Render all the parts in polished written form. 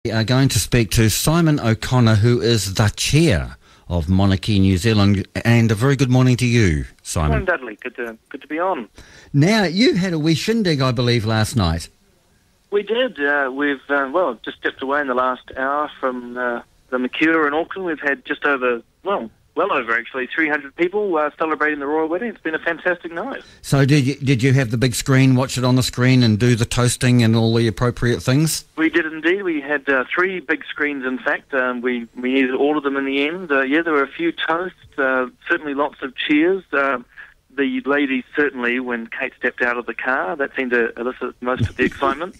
We are going to speak to Simon O'Connor, who is the chair of Monarchy New Zealand, and a very good morning to you, Simon. Morning, Dudley. Good to be on. Now, you had a wee shindig, I believe, last night. We did. We've just stepped away in the last hour from the Mercure in Auckland. We've had just over, well over actually, 300 people celebrating the royal wedding. It's been a fantastic night. So did you have the big screen, watch it on the screen and do the toasting and all the appropriate things? We did indeed. We had 3 big screens, in fact. We needed all of them in the end. There were a few toasts, certainly lots of cheers. The ladies, certainly, when Kate stepped out of the car, that seemed to elicit most of the excitement.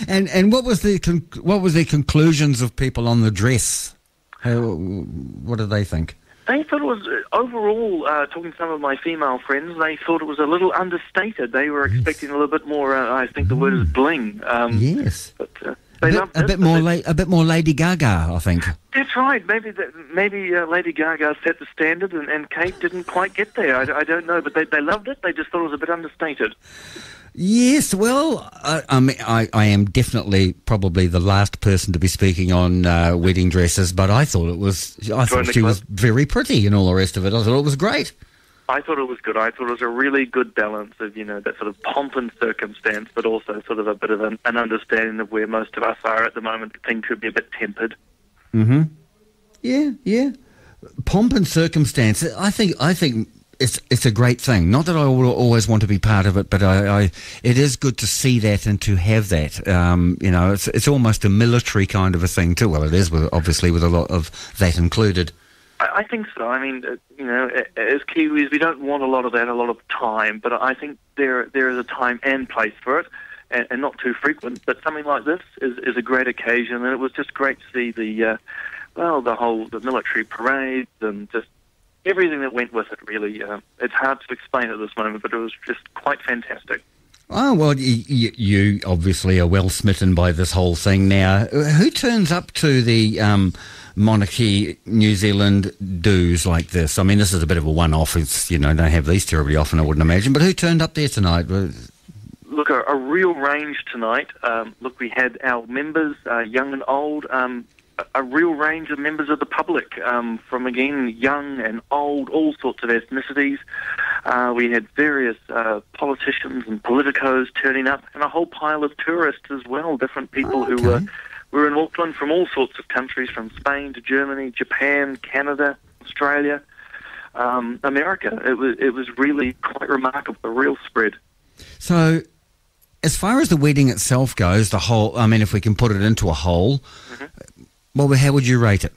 And what was the conclusions of people on the dress? What did they think? They thought it was, overall, talking to some of my female friends, they thought it was a little understated. They were expecting a little bit more, I think the word is bling. Yes. But they loved it. A bit more Lady Gaga, I think. That's right. Maybe Lady Gaga set the standard and Kate didn't quite get there. I don't know, but they loved it. They just thought it was a bit understated. Yes, well, I am definitely probably the last person to be speaking on wedding dresses, but I thought she was very pretty and all the rest of it. I thought it was great. I thought it was good. I thought it was a really good balance of, that sort of pomp and circumstance, but also sort of a bit of an understanding of where most of us are at the moment. Things could be a bit tempered. Mm-hmm. Yeah. Pomp and circumstance. I think it's a great thing. Not that I will always want to be part of it, but it is good to see that and to have that. It's almost a military kind of a thing too. Well, it is, obviously, with a lot of that included. I think so. I mean, as Kiwis, we don't want a lot of that, a lot of time, but I think there is a time and place for it, and not too frequent. But something like this is a great occasion, and it was just great to see the military parades and just everything that went with it, really. It's hard to explain at this moment, but it was just quite fantastic. Oh, well, you obviously are well smitten by this whole thing now. Who turns up to the Monarchy New Zealand dues like this? I mean, this is a bit of a one-off. It's, don't have these terribly often, I wouldn't imagine. But who turned up there tonight? Look, a real range tonight. We had our members, young and old, a real range of members of the public, from, again, young and old, all sorts of ethnicities. We had various politicians and politicos turning up, and a whole pile of tourists as well, different people who were in Auckland from all sorts of countries, from Spain to Germany, Japan, Canada, Australia, America. It was really quite remarkable, a real spread. So, as far as the wedding itself goes, the whole, I mean, if we can put it into a whole, well, how would you rate it?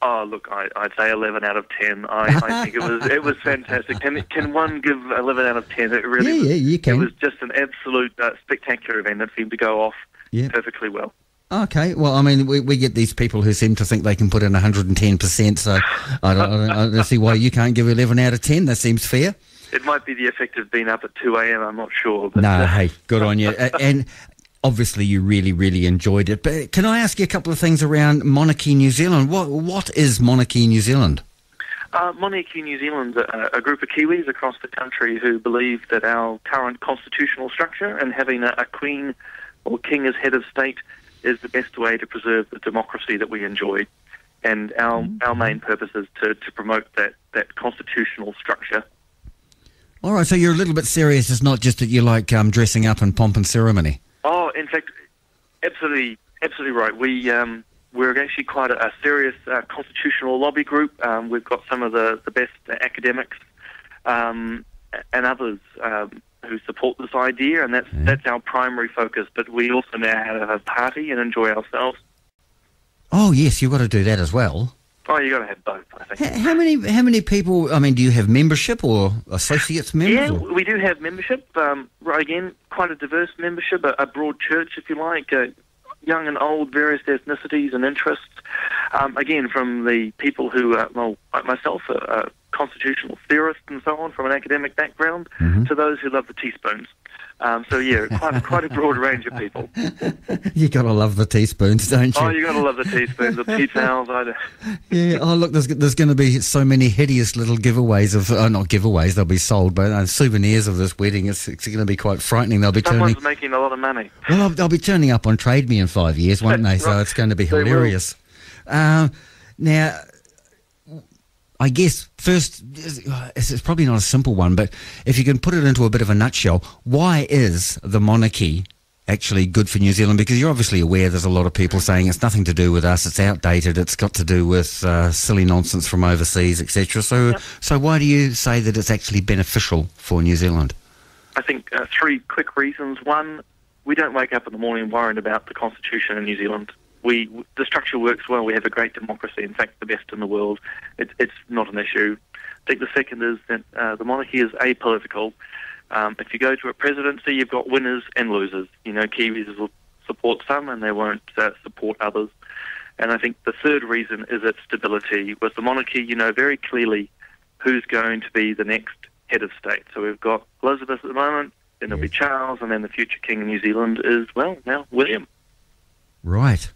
Oh, look, I'd say 11 out of 10. I think it was fantastic. Can one give 11 out of 10? It really was, you can. It was just an absolute spectacular event that seemed to go off perfectly well. Okay, well, I mean, we get these people who seem to think they can put in 110%, so I don't see why you can't give 11 out of 10. That seems fair. It might be the effect of being up at 2 a.m, I'm not sure. But, no, hey, good on you. And obviously you really, really enjoyed it. But can I ask you a couple of things around Monarchy New Zealand? What is Monarchy New Zealand? Monarchy New Zealand's a group of Kiwis across the country who believe that our current constitutional structure and having a queen or king as head of state is the best way to preserve the democracy that we enjoy. And our main purpose is to promote that constitutional structure. All right, so you're a little bit serious. It's not just that you like dressing up and pomp and ceremony. Oh, in fact, absolutely right. We're actually quite a serious constitutional lobby group. We've got some of the best academics and others who support this idea, and that's our primary focus. But we also now have a party and enjoy ourselves. Oh yes, you've got to do that as well. Oh, you got to have both, I think. How many people? I mean, do you have membership or associates members? Yeah, we do have membership. Again, quite a diverse membership, a broad church, if you like. Young and old, various ethnicities and interests. Again, from the people who, like myself, are constitutional theorists and so on, from an academic background, to those who love the teaspoons. So yeah, quite a broad range of people. You got to love the teaspoons, don't you? Oh, you got to love the teaspoons, the tea towels. Yeah. Oh, look, there's going to be so many hideous little giveaways of not giveaways. They'll be sold, but souvenirs of this wedding. It's going to be quite frightening. Someone's making a lot of money. Well, they'll be turning up on Trade Me in 5 years, won't they? So Right. it's going to be They will. hilarious. Now, I guess first, it's probably not a simple one, but if you can put it into a bit of a nutshell, why is the monarchy actually good for New Zealand? Because you're obviously aware there's a lot of people saying it's nothing to do with us, it's outdated, it's got to do with silly nonsense from overseas, etc. So why do you say that it's actually beneficial for New Zealand? I think 3 quick reasons. One, we don't wake up in the morning worrying about the Constitution in New Zealand. The structure works well. We have a great democracy, in fact, the best in the world. It's not an issue. I think the second is that the monarchy is apolitical. If you go to a presidency, you've got winners and losers. Kiwis will support some and they won't support others. And I think the third reason is its stability. With the monarchy, you know very clearly who's going to be the next head of state. So we've got Elizabeth at the moment, then there'll be Charles, and then the future king of New Zealand is, well, now William. Right.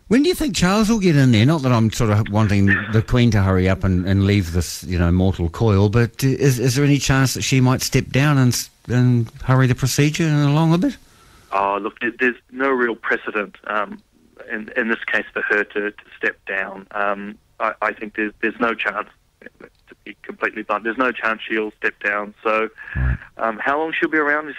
When do you think Charles will get in there? Not that I'm sort of wanting the Queen to hurry up and leave this, mortal coil, but is there any chance that she might step down and hurry the procedure along a bit? Oh, look, there's no real precedent in this case for her to step down. I think there's no chance, to be completely blunt, there's no chance she'll step down. So how long she'll be around,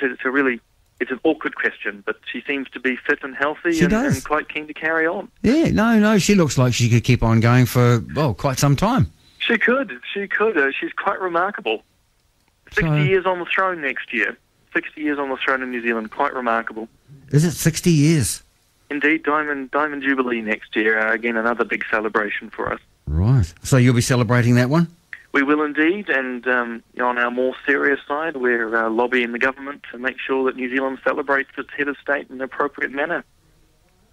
it's an awkward question, but she seems to be fit and healthy and quite keen to carry on. Yeah, no, she looks like she could keep on going for, quite some time. She could. She's quite remarkable. 60 years on the throne next year. 60 years on the throne in New Zealand, quite remarkable. Is it 60 years? Indeed, Diamond Jubilee next year. Again, another big celebration for us. Right. So you'll be celebrating that one? We will indeed, and on our more serious side, we're lobbying the government to make sure that New Zealand celebrates its head of state in an appropriate manner.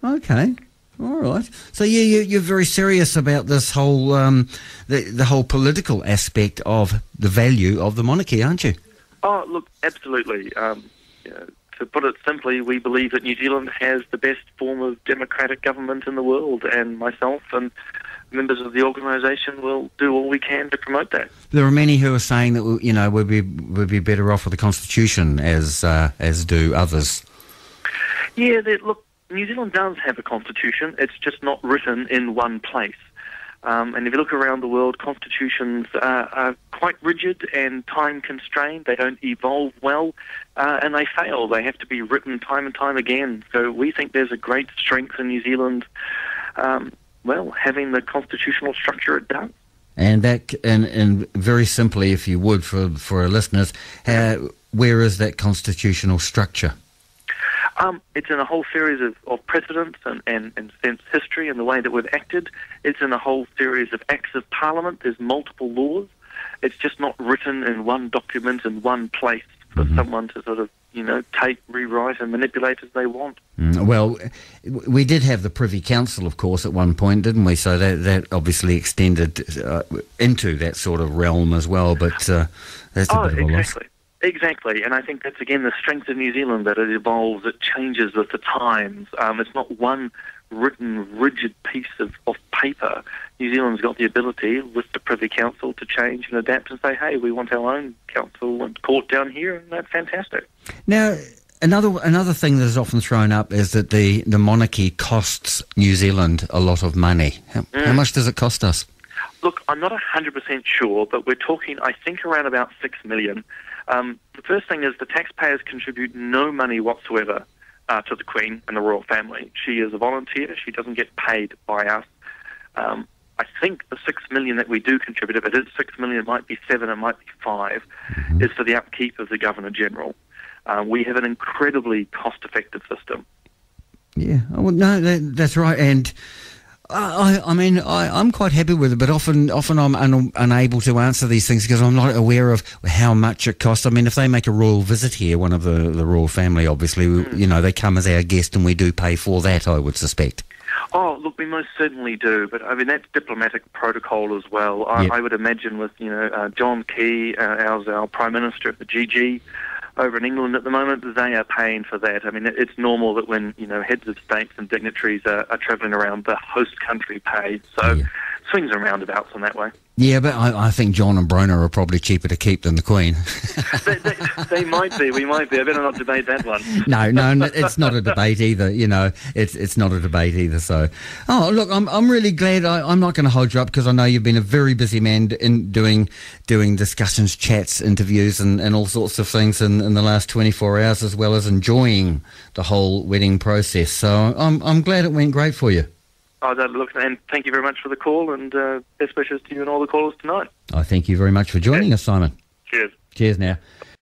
Okay, all right. So you're very serious about this whole the whole political aspect of the value of the monarchy, aren't you? Oh, look, absolutely. To put it simply, we believe that New Zealand has the best form of democratic government in the world, and myself and members of the organisation will do all we can to promote that. There are many who are saying that we'd be better off with the Constitution, as do others. Yeah, look, New Zealand does have a constitution. It's just not written in one place. And if you look around the world, constitutions are quite rigid and time-constrained. They don't evolve well, and they fail. They have to be written time and time again. So we think there's a great strength in New Zealand, having the constitutional structure it does. And very simply, if you would, for our listeners, where is that constitutional structure? It's in a whole series of precedents and since history and the way that we've acted. It's in a whole series of acts of parliament. There's multiple laws. It's just not written in one document in one place for someone to sort of, take, rewrite and manipulate as they want. Well, we did have the Privy Council, of course, at one point, didn't we? So that obviously extended into that sort of realm as well, but that's a bit of a loss. Exactly, and I think that's, again, the strength of New Zealand, that it evolves, it changes with the times. It's not one written, rigid piece of paper. New Zealand's got the ability, with the Privy Council, to change and adapt and say, hey, we want our own council and court down here, and that's fantastic. Now, another thing that is often thrown up is that the monarchy costs New Zealand a lot of money. How much does it cost us? Look, I'm not 100% sure, but we're talking, I think, around about $6 million. The first thing is the taxpayers contribute no money whatsoever to the Queen and the royal family. She is a volunteer. She doesn't get paid by us. I think the $6 million that we do contribute, if it is $6 million, it might be $7 million, it might be $5 million, is for the upkeep of the Governor-General. We have an incredibly cost-effective system. Yeah, well, no, that's right, and I'm quite happy with it, but often I'm unable to answer these things because I'm not aware of how much it costs. I mean, if they make a royal visit here, one of the royal family, obviously, they come as our guest and we do pay for that, I would suspect. Oh, look, we most certainly do, but I mean, that's diplomatic protocol as well. I would imagine with, John Key, our Prime Minister at the GG, over in England at the moment, they are paying for that. I mean, it's normal that when, heads of states and dignitaries are travelling around, the host country pays. So swings and roundabouts on that way. Yeah, but I think John and Brona are probably cheaper to keep than the Queen. They might be. We might be. I better not debate that one. No, it's not a debate either. It's not a debate either. So, look, I'm really glad. I'm not going to hold you up because I know you've been a very busy man in doing discussions, chats, interviews, and all sorts of things in the last 24 hours, as well as enjoying the whole wedding process. So I'm glad it went great for you. Look, and thank you very much for the call, and best wishes to you and all the callers tonight. I thank you very much for joining us, Simon. Cheers. Cheers now.